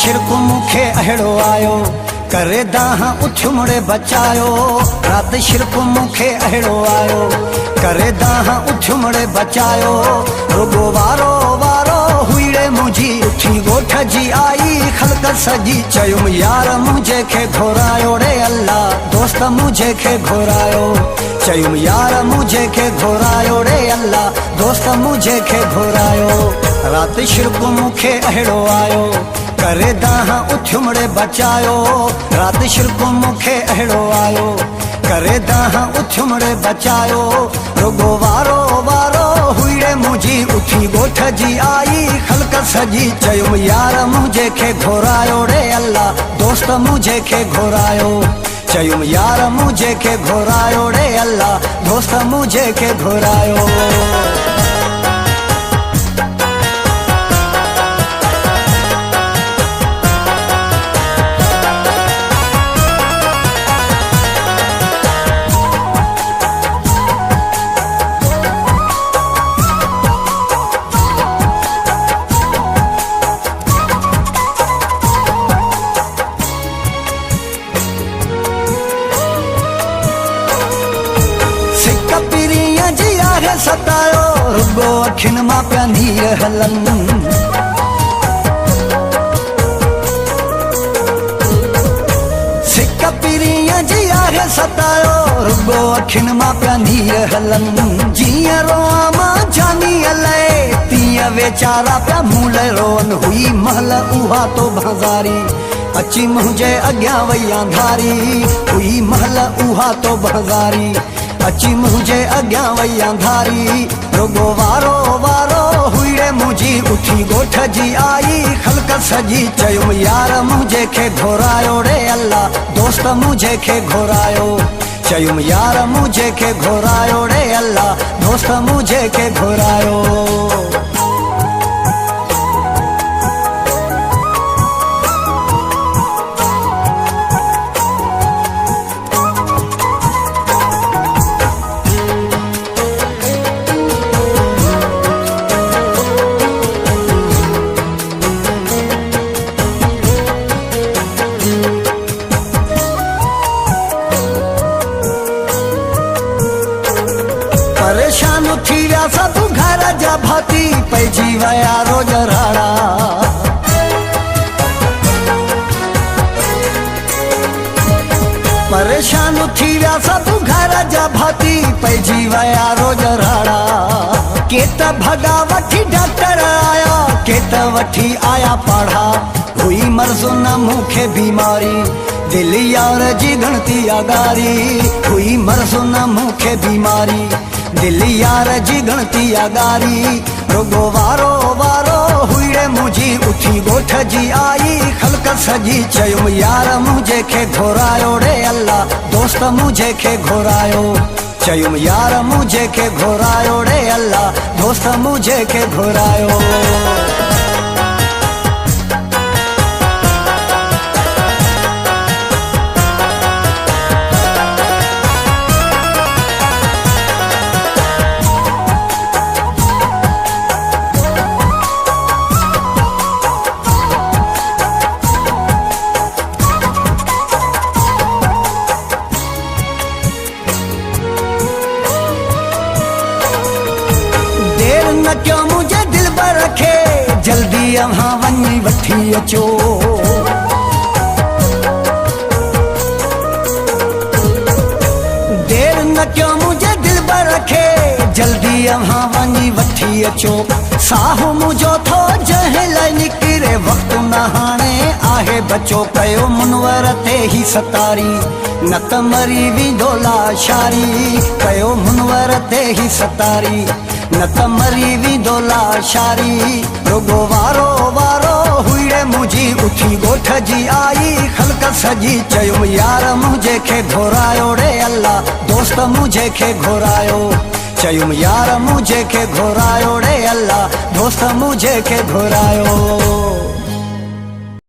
शिरक मुखे अहिड़ो आयो करे दाह उठ मुड़े बचायो। रात शिरक मुखे अहिड़ो आयो करे दाह उठ मुड़े बचायो। रुगो वारो वारो हुईड़े मुझी उठी गोठ जी आई खलक सजी चयुम यार मुझे के घोरायो रे अल्लाह दोस्त मुझे के घोरायो। चयुम यार मुझे के घोरायो रे अल्लाह दोस्त मुझे के घोरायो। रात शिरक मुखे अहिड़ो आयो करे दाह उठ मुड़े बचायो। रात शिरक मुखे अहिड़ो आयो करे दाह उठ मुड़े बचायो। रुगो वारो वारो हुईड़े मुझी उठी गोठ जी आई खलक सजी चयुम यार मुझे के घोरायो रे अल्लाह दोस्त मुझे के घोरायो। चयुम यार मुझे के घोरायो रे अल्लाह दोस्त मुझे के घोरायो। सतायो रुगो अखिन मां पिया नीर हलन। सिक पीरीअ जी आहे सतायो रुगो अखिन मां पिया नीर हलन। जीअं रोआं मां जानी अलाए तीअं वेचारा पिया मूल रोअन। हुई महल उहा तो बज़ारी अची मुंहिंजे अॻियां वई अंधारी। हुई महल उहा तो बज़ारी अची मुझे अॻियां वई अंधारी। रुगो वारो वारो हुईड़े मुझी उठी गोठ जी आई खलक सजी चयुम यार मुझे के घोरायो रे अल्लाह दोस्त मुझे के घोरायो। चयुम यार मुझे के घोरायो रे अल्लाह दोस्त मुझे के घोरायो। परेशान थी विया सब घर जा भाती पइजी वया रोज राड़ा। परेशान थी विया सब घर जा भाती पइजी वया रोज राड़ा। के त भगा वठी डॉक्टर आया के त वठी आया पाढ़ा। हुई मर्ज़ो न मूंखे बीमारी दिल यार जी गणती आगारी। हुई मर्ज़ो न मूंखे बीमारी दिल यार जी गणती आगारी। रुगो वारो वारो हुईड़े मुझी उठी गोठ जी आई खलक सजी चयुम यार मुझे के घोरायो रे अल्लाह दोस्त मुझे के घोरायो। चयुम यार मुझे के घोरायो रे अल्लाह दोस्त मुझे के घोरायो। न क्यों मुझे दिल पर रखे जल्दी अहाँ वञी वठी अचो। देर न क्यों मुझे दिल पर रखे जल्दी अहाँ वञी वठी अचो। साहु मुझो थो जंहिं लाइ निकिरे वक़्तु न हाणे आहे बचो। कयो मुनवर ते ही सतारी न त मरी वेंदो लाशारी। कयो मुनवर ते ही सतारी न त मरी वेंदो लाशारी। रुगो वारो वारो हुईड़े मुझी उठी गोठ जी आई खलक सजी चयुम यार मुझे के घोरायो रे अल्लाह दोस्त मुझे के घोरायो। चयुम यार मुझे के घोरायो रे अल्लाह दोस्त मुझे के घोरायो।